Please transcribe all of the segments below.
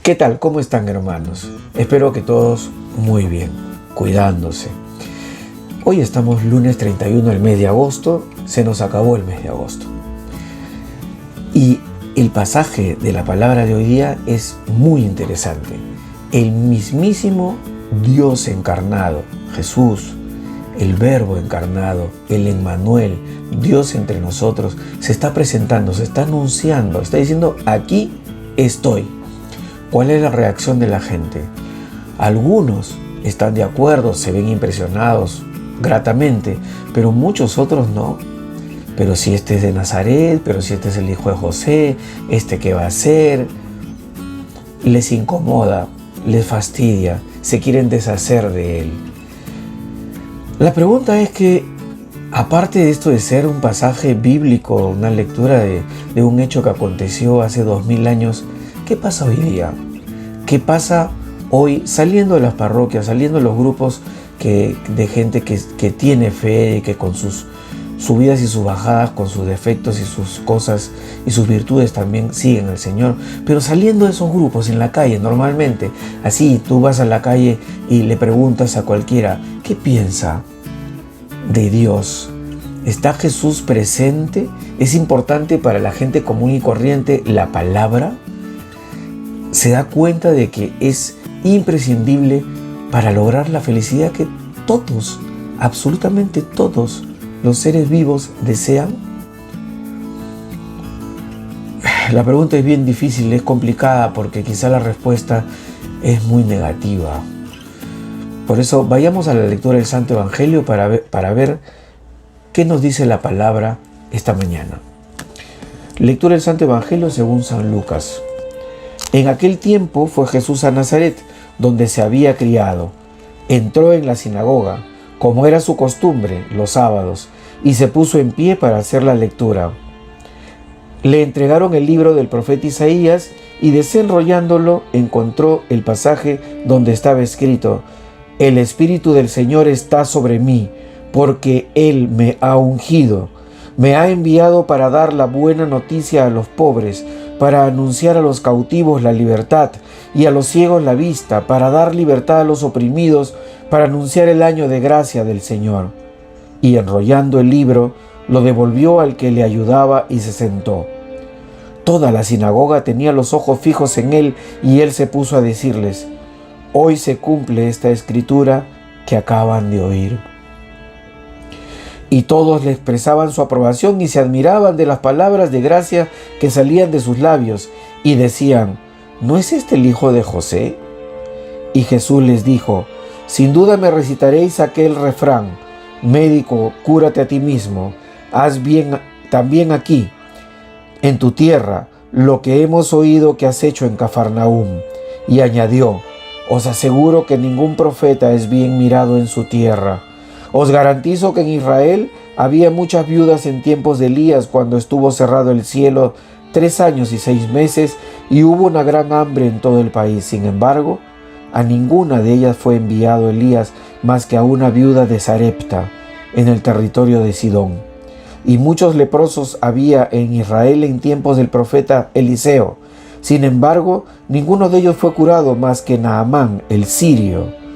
¿Qué tal? ¿Cómo están, hermanos? Espero que todos muy bien, cuidándose. Hoy estamos lunes 31 del mes de agosto, se nos acabó el mes de agosto. Y el pasaje de la palabra de hoy día es muy interesante. El mismísimo Dios encarnado, Jesús, el Verbo encarnado, el Emmanuel, Dios entre nosotros, se está presentando, se está anunciando, está diciendo: aquí estoy. ¿Cuál es la reacción de la gente? Algunos están de acuerdo, se ven impresionados gratamente, pero muchos otros no. Pero si este es de Nazaret, pero si este es el hijo de José, ¿este qué va a hacer? Les incomoda, les fastidia, se quieren deshacer de él. La pregunta es que, aparte de esto de ser un pasaje bíblico, una lectura de un hecho que aconteció hace 2000 años, ¿qué pasa hoy día? ¿Qué pasa hoy saliendo de las parroquias, saliendo de los grupos de gente que tiene fe, que con sus subidas y sus bajadas, con sus defectos y sus cosas y sus virtudes también siguen al Señor? Pero saliendo de esos grupos en la calle, normalmente, así tú vas a la calle y le preguntas a cualquiera: ¿qué piensa de Dios? ¿Está Jesús presente? ¿Es importante para la gente común y corriente la palabra? ¿Se da cuenta de que es imprescindible para lograr la felicidad que todos, absolutamente todos los seres vivos desean? La pregunta es bien difícil, es complicada, porque quizá la respuesta es muy negativa. Por eso vayamos a la lectura del Santo Evangelio para ver qué nos dice la palabra esta mañana. Lectura del Santo Evangelio según San Lucas. En aquel tiempo fue Jesús a Nazaret, donde se había criado. Entró en la sinagoga, como era su costumbre, los sábados, y se puso en pie para hacer la lectura. Le entregaron el libro del profeta Isaías y, desenrollándolo, encontró el pasaje donde estaba escrito: El Espíritu del Señor está sobre mí, porque Él me ha ungido. Me ha enviado para dar la buena noticia a los pobres, para anunciar a los cautivos la libertad y a los ciegos la vista, para dar libertad a los oprimidos, para anunciar el año de gracia del Señor. Y enrollando el libro, lo devolvió al que le ayudaba y se sentó. Toda la sinagoga tenía los ojos fijos en él, y él se puso a decirles: Hoy se cumple esta escritura que acaban de oír. Y todos le expresaban su aprobación y se admiraban de las palabras de gracia que salían de sus labios, y decían: ¿No es este el hijo de José? Y Jesús les dijo: Sin duda me recitaréis aquel refrán: Médico, cúrate a ti mismo, haz bien también aquí, en tu tierra, lo que hemos oído que has hecho en Cafarnaúm. Y añadió: Os aseguro que ningún profeta es bien mirado en su tierra. Os garantizo que en Israel había muchas viudas en tiempos de Elías, cuando estuvo cerrado el cielo 3 años y 6 meses, y hubo una gran hambre en todo el país. Sin embargo, a ninguna de ellas fue enviado Elías, más que a una viuda de Sarepta, en el territorio de Sidón. Y muchos leprosos había en Israel en tiempos del profeta Eliseo. Sin embargo, ninguno de ellos fue curado, más que Naamán, el sirio.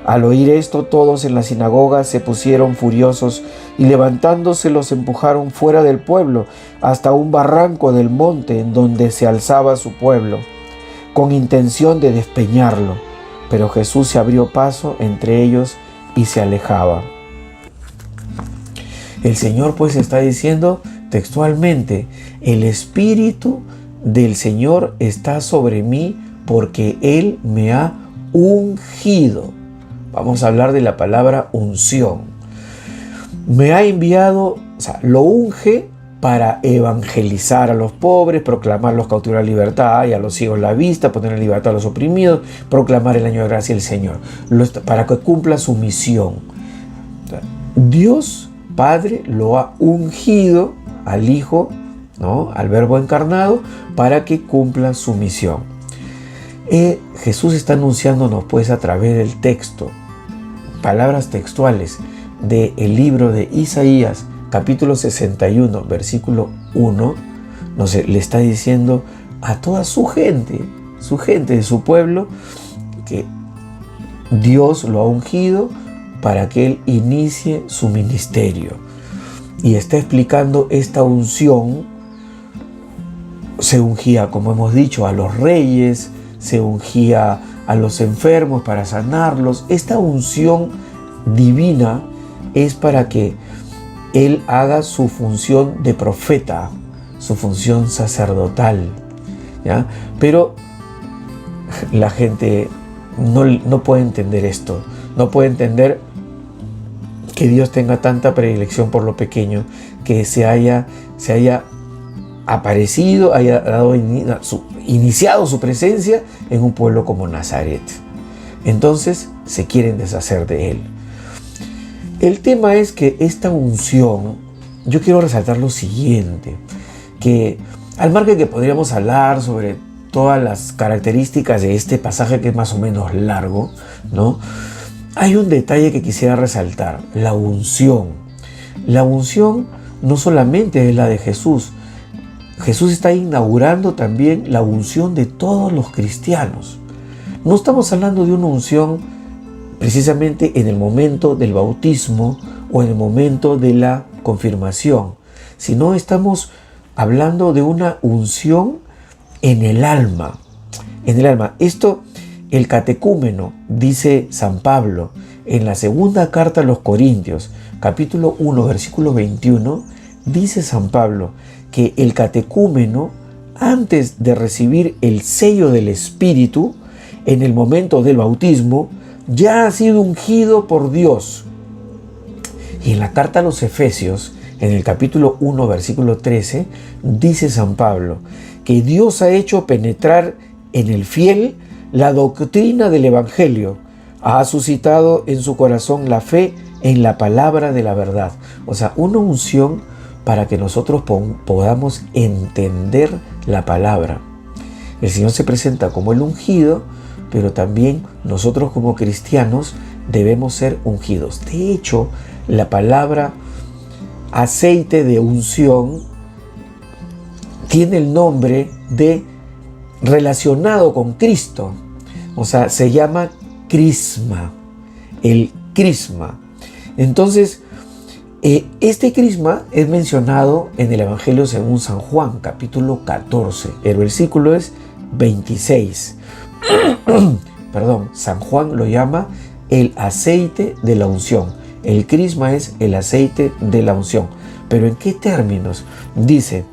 Al oír esto, todos en la sinagoga se pusieron furiosos, y levantándose los empujaron fuera del pueblo hasta un barranco del monte en donde se alzaba su pueblo, con intención de despeñarlo. Pero Jesús se abrió paso entre ellos y se alejaba. El Señor pues está diciendo textualmente: el Espíritu del Señor está sobre mí, porque Él me ha ungido. Vamos a hablar de la palabra unción. Me ha enviado, lo unge para evangelizar a los pobres, proclamar a los cautivos la libertad y a los ciegos la vista, poner en libertad a los oprimidos, proclamar el año de gracia del Señor, para que cumpla su misión. Dios Padre lo ha ungido al Hijo, ¿no?, al Verbo encarnado, para que cumpla su misión. Jesús está anunciándonos pues a través del texto, palabras textuales del libro de Isaías, capítulo 61, versículo 1, le está diciendo a toda su gente, su gente, de su pueblo, que Dios lo ha ungido para que él inicie su ministerio. Y está explicando esta unción. Se ungía, como hemos dicho, a los reyes, se ungía a los enfermos para sanarlos. Esta unción divina es para que él haga su función de profeta, su función sacerdotal, ¿ya? Pero la gente no puede entender esto, no puede entender que Dios tenga tanta predilección por lo pequeño, que se haya aparecido, haya iniciado su presencia en un pueblo como Nazaret. Entonces se quieren deshacer de él. El tema es que esta unción, yo quiero resaltar lo siguiente, que al margen que podríamos hablar sobre todas las características de este pasaje, que es más o menos largo, ¿no? Hay un detalle que quisiera resaltar: la unción. La unción no solamente es la de Jesús. Jesús está inaugurando también la unción de todos los cristianos. No estamos hablando de una unción precisamente en el momento del bautismo o en el momento de la confirmación, sino estamos hablando de una unción en el alma. En el alma. Esto, el catecúmeno, dice San Pablo en la segunda carta a los Corintios, capítulo 1, versículo 21, dice San Pablo que el catecúmeno, antes de recibir el sello del Espíritu, en el momento del bautismo, ya ha sido ungido por Dios. Y en la carta a los Efesios, en el capítulo 1, versículo 13, dice San Pablo que Dios ha hecho penetrar en el fiel la doctrina del Evangelio, ha suscitado en su corazón la fe en la palabra de la verdad. O sea, una unción para que nosotros podamos entender la palabra. El Señor se presenta como el ungido, pero también nosotros como cristianos debemos ser ungidos. De hecho, la palabra aceite de unción tiene el nombre de relacionado con Cristo. O sea, se llama crisma, el crisma. Entonces, este crisma es mencionado en el Evangelio según San Juan, capítulo 14. El versículo es 26. Perdón, San Juan lo llama el aceite de la unción. El crisma es el aceite de la unción. ¿Pero en qué términos? Dice,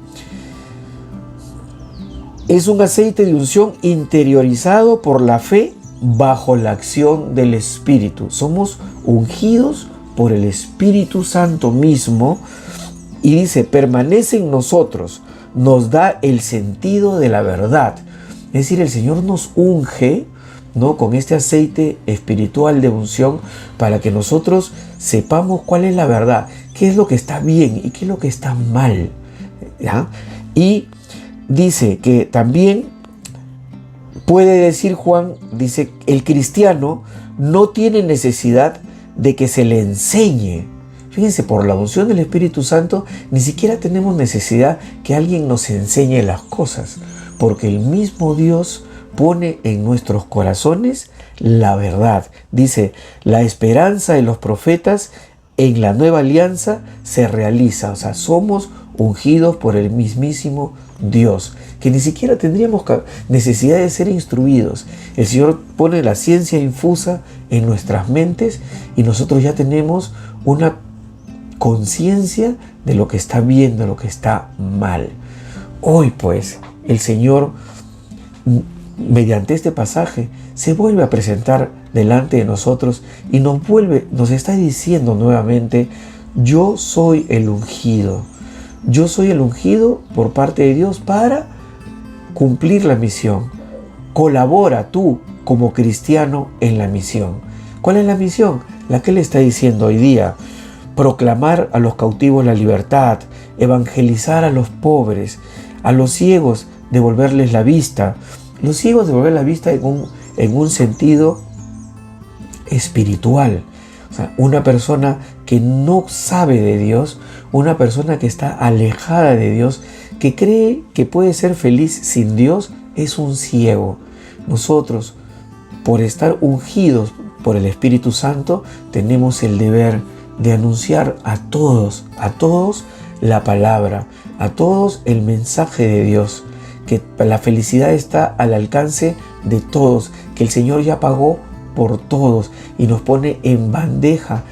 es un aceite de unción interiorizado por la fe bajo la acción del Espíritu. Somos ungidos por el Espíritu Santo mismo, y dice, permanece en nosotros, nos da el sentido de la verdad. Es decir, el Señor nos unge, ¿no?, con este aceite espiritual de unción para que nosotros sepamos cuál es la verdad, qué es lo que está bien y qué es lo que está mal, ¿ya? Y dice que también puede decir Juan, dice, el cristiano no tiene necesidad de que se le enseñe. Fíjense, por la unción del Espíritu Santo ni siquiera tenemos necesidad que alguien nos enseñe las cosas, porque el mismo Dios pone en nuestros corazones la verdad. Dice, la esperanza de los profetas en la nueva alianza se realiza. O sea, somos ungidos por el mismísimo Dios, que ni siquiera tendríamos necesidad de ser instruidos. El Señor pone la ciencia infusa en nuestras mentes y nosotros ya tenemos una conciencia de lo que está bien, de lo que está mal. Hoy pues el Señor, mediante este pasaje, se vuelve a presentar delante de nosotros y nos está diciendo nuevamente, yo soy el ungido. Yo soy el ungido por parte de Dios para cumplir la misión. Colabora tú como cristiano en la misión. ¿Cuál es la misión? La que Él está diciendo hoy día. Proclamar a los cautivos la libertad, evangelizar a los pobres, a los ciegos devolverles la vista. Los ciegos devolver la vista en un sentido espiritual. O sea, una persona que no sabe de Dios, una persona que está alejada de Dios, que cree que puede ser feliz sin Dios, es un ciego. nosotros, por estar ungidos por el Espíritu Santo, tenemos el deber de anunciar a todos la palabra, a todos el mensaje de Dios, que la felicidad está al alcance de todos, que el Señor ya pagó por todos y nos pone en bandeja,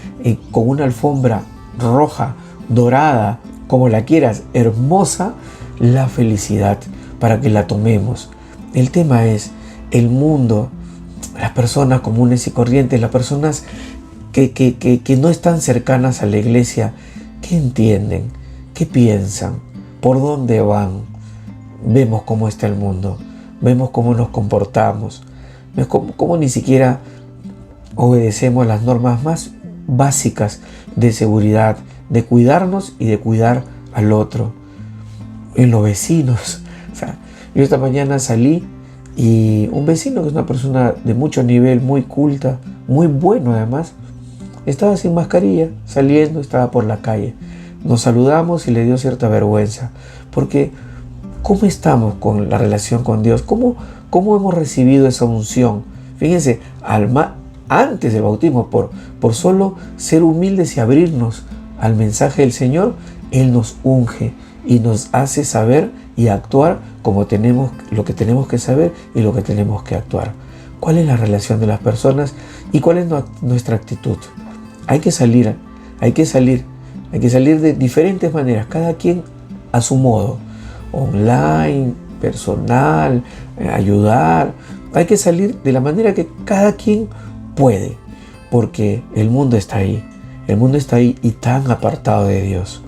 con una alfombra roja, dorada, como la quieras, hermosa, la felicidad para que la tomemos. El tema es el mundo, las personas comunes y corrientes, las personas que no están cercanas a la iglesia. ¿Qué entienden? ¿Qué piensan? ¿Por dónde van? Vemos cómo está el mundo, vemos cómo nos comportamos, vemos cómo ni siquiera obedecemos las normas más básicas de seguridad, de cuidarnos y de cuidar al otro. En los vecinos. O sea, yo esta mañana salí y un vecino, que es una persona de mucho nivel, muy culta, muy bueno además, estaba sin mascarilla, saliendo, estaba por la calle. Nos saludamos y le dio cierta vergüenza, porque ¿cómo estamos con la relación con Dios? ¿Cómo hemos recibido esa unción? Fíjense, antes del bautismo, por solo ser humildes y abrirnos al mensaje del Señor, Él nos unge y nos hace saber y actuar como lo que tenemos que saber y lo que tenemos que actuar. ¿Cuál es la relación de las personas y cuál es nuestra actitud? Hay que salir de diferentes maneras, cada quien a su modo, online, personal, ayudar. Hay que salir de la manera que cada quien puede, porque el mundo está ahí y tan apartado de Dios.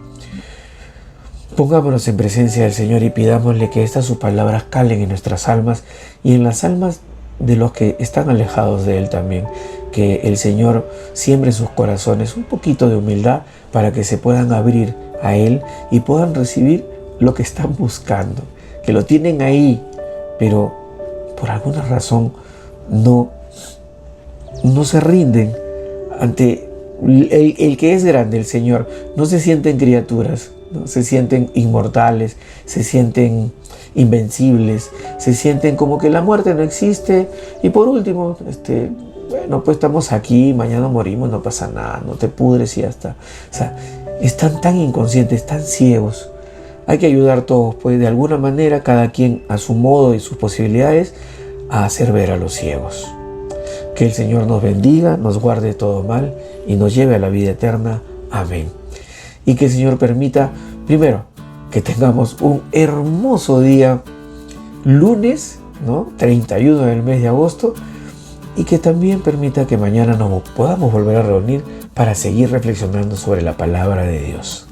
Pongámonos en presencia del Señor y pidámosle que estas sus palabras calen en nuestras almas y en las almas de los que están alejados de Él también. Que el Señor siembre en sus corazones un poquito de humildad para que se puedan abrir a Él y puedan recibir lo que están buscando. Que lo tienen ahí, pero por alguna razón no se rinden ante el que es grande, el Señor. No se sienten criaturas, ¿no? Se sienten inmortales, se sienten invencibles, se sienten como que la muerte no existe y por último, bueno, pues estamos aquí, mañana morimos, no pasa nada, no te pudres y ya está. O sea, están tan inconscientes, tan ciegos. Hay que ayudar todos, pues de alguna manera, cada quien a su modo y sus posibilidades, a hacer ver a los ciegos. Que el Señor nos bendiga, nos guarde de todo mal y nos lleve a la vida eterna. Amén. Y que el Señor permita, primero, que tengamos un hermoso día, lunes, ¿no? 31 del mes de agosto, y que también permita que mañana nos podamos volver a reunir para seguir reflexionando sobre la palabra de Dios.